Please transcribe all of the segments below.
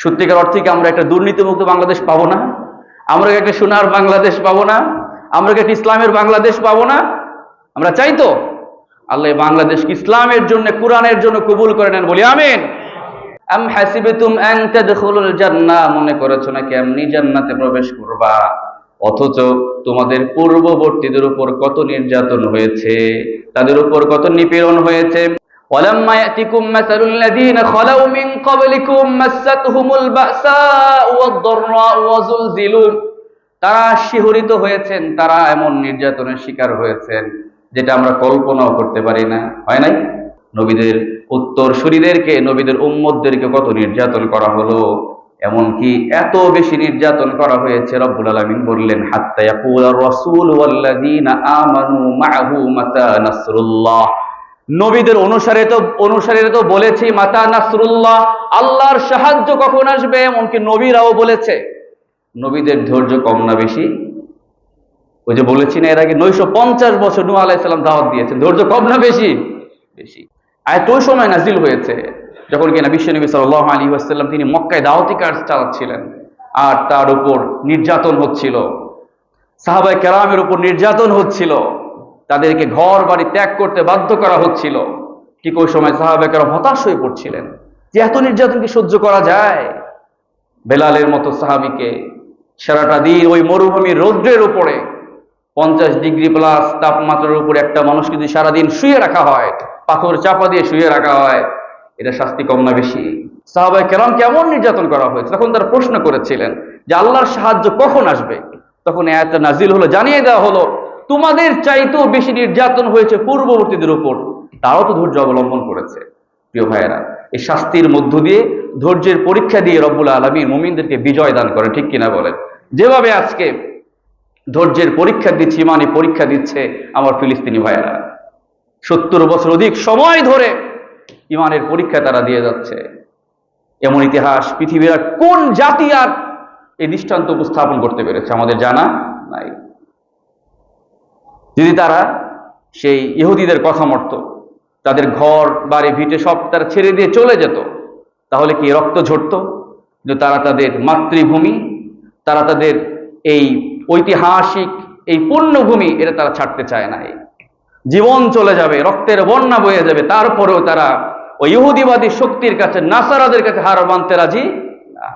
সত্যিকার অর্থে কি আমরা একটা দুর্নীতিমুক্ত বাংলাদেশ পাবো না? আমরা কি একটা সোনার বাংলাদেশ পাবো না? আমরা কি একটা ইসলামের বাংলাদেশ পাবো না? আমরা চাই তো আল্লাহ বাংলাদেশকে ইসলামের জন্য, কোরআনের জন্য কবুল করে নেন, বলি আমিন। আম হাসিবতুম আন তাদখুলুল জান্নাহ, মনে করেছো নাকি এমনি জান্নাতে প্রবেশ করবা, অথচ তোমাদের পূর্ববর্তীদের উপর কত নির্যাতন হয়েছে, তাদের উপর কত নিপীড়ন হয়েছে। ওয়ালাম্মা ইয়াতিকুম মাসালুল লাযীনা খালাউ মিন ক্বাবলিকুম মাসাতহুমুল বাসাউ ওয়াদ-দাররাউ ওয়া যুলজিলু, তারা শিহরিত হয়েছেন, তারা এমন নির্যাতনের শিকার হয়েছেন যেটা আমরা কল্পনাও করতে পারি না। হয় নাই? নবীদের উত্তরসূরিদেরকে, নবীদের উম্মতদেরকে কত নির্যাতন করা হলো, এমনকি এত বেশি নির্যাতন করা হয়েছে রব্বুল আলামিন বললেন হাত্তা ইয়াকুলার রাসূল ওয়াল্লাযীনা আমানু মাআহু মাতা নাসরুল্লাহ। নবীদের অনুসারীরা তো বলেছে মাতা নাসরুল্লাহ, আল্লাহর সাহায্য কখন আসবে, এমনকি নবীরাও বলেছে। নবীদের ধৈর্য কম না বেশি? ওই যে বলেছি না এর আগে 950 বছর নূহ আলাইহিস সালাম দাওয়াত দিয়েছেন, ধৈর্য কম না বেশি? বেশি। আয়াত ওই সময় নাজিল হয়েছে যখন কিনা বিশ্বনবী সাল্লাল্লাহু আলাইহি ওয়াসাল্লাম তিনি মক্কায় দাওয়াতি কাজ চালাচ্ছিলেন, আর তার উপর নির্যাতন হচ্ছিল, সাহাবায়ে কেরামের উপর নির্যাতন হচ্ছিল, তাদেরকে ঘর বাড়ি ত্যাগ করতে বাধ্য করা হচ্ছিল। ঠিক ওই সময় সাহাবায়ে কেরাম হতাশ হয়ে পড়ছিলেন যে এত নির্যাতন কি সহ্য করা যায়? বেলালের মতো সাহাবীকে সারাটা দিন ওই মরুভূমির রৌদ্রের উপরে 50 ডিগ্রি প্লাস তাপমাত্রার উপরে একটা মানুষকে যদি সারাদিন শুয়ে রাখা হয়, পাথর চাপা দিয়ে শুয়ে রাখা হয়, এটা শাস্তি কম না বেশি? সাহাবায়ে কেরাম কেমন নির্যাতন করা হয়েছে, তখন তারা প্রশ্ন করেছিলেন যে আল্লাহর সাহায্য কখন আসবে। তখন আয়াতটা নাজিল হলো, জানিয়ে দেওয়া হলো তোমাদের চাইতেও বেশি নির্যাতন হয়েছে পূর্ববর্তীদের উপর, তারাও তো ধৈর্য অবলম্বন করেছে। প্রিয় ভাইয়েরা, এই শাস্তির মধ্য দিয়ে, ধৈর্যের পরীক্ষা দিয়ে রব্বুল আলামিন মুমিনদেরকে বিজয় দান করে, ঠিক কিনা বলেন? যেভাবে আজকে ধৈর্যের পরীক্ষা দিচ্ছে, ইমানি পরীক্ষা দিচ্ছে আমার ফিলিস্তিনি ভাইয়েরা, 70 বছর অধিক সময় ধরে ইমানের পরীক্ষা তারা দিয়ে যাচ্ছে। এমন ইতিহাস পৃথিবীর কোন জাতি আর এই দৃষ্টান্ত উপস্থাপন করতে পেরেছে আমাদের জানা নাই। যদি তারা সেই ইহুদিদের কথা মতো তাদের ঘর বাড়ি ভিটে সব তারা ছেড়ে দিয়ে চলে যেত, তাহলে কি রক্ত ঝরত? যে তারা তাদের মাতৃভূমি, তারা তাদের এই ঐতিহাসিক এই পুণ্যভূমি, এটা তারা ছাড়তে চায় না। জীবন চলে যাবে, রক্তের বন্যা বয়ে যাবে, তারপরেও তারা ওই ইহুদিবাদী শক্তির কাছে, নাসারাদের কাছে হার মানতে রাজি না।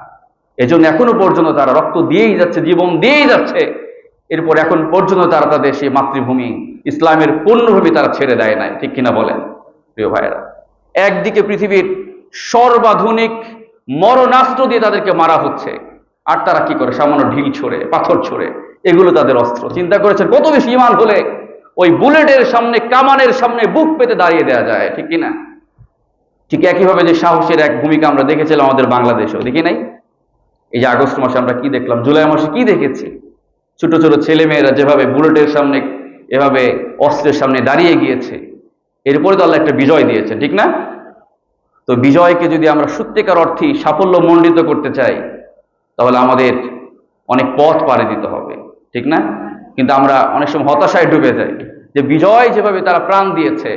এজন্য এখনো পর্যন্ত তারা রক্ত দিয়েই যাচ্ছে, জীবন দিয়েই যাচ্ছে। এরপর এখন পর্যন্ত তারা তাদের সেই মাতৃভূমি, ইসলামের পুণ্যভূমি তারা ছেড়ে দেয় নাই, ঠিক কিনা বলেন প্রিয় ভাইয়েরা? একদিকে পৃথিবীর সর্বাধুনিক মরণাস্ত্র দিয়ে তাদেরকে মারা হচ্ছে, আর তারা কি করে? সামান্য ঢিল ছড়ে, পাথর ছড়ে, এগুলো তাদের অস্ত্র। চিন্তা করেছেন কত বেশি ঈমান হলে ওই বুলেটের সামনে, কামানের সামনে বুক পেতে দাঁড়িয়ে দেওয়া যায়, ঠিক কিনা? ঠিক একইভাবে যে সাহসের এক ভূমিকা আমরা দেখেছিলাম আমাদের বাংলাদেশেও, দেখি নাই? এই যে আগস্ট মাসে আমরা কি দেখলাম, জুলাই মাসে কি দেখেছি? ছোট ছোট ছেলে মেয়েরা যেভাবে বুলেটের সামনে, এভাবে অস্ত্রের সামনে দাঁড়িয়ে গিয়েছে, এরপরে তো আল্লাহ একটা বিজয় দিয়েছে, ঠিক না? তো বিজয়কে যদি আমরা সত্যিকার অর্থে সাফল্য মণ্ডিত করতে চাই, তাহলে আমাদের অনেক পথ পাড়ি দিতে হবে, ঠিক না? কিন্তু আমরা অনেক সময় হতাশায় ডুবে যাই যে বিজয় যেভাবে তারা প্রাণ দিয়েছে,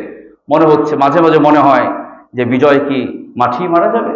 মনে হচ্ছে, মাঝে মাঝে মনে হয় যে বিজয় কি মাঠেই মারা যাবে।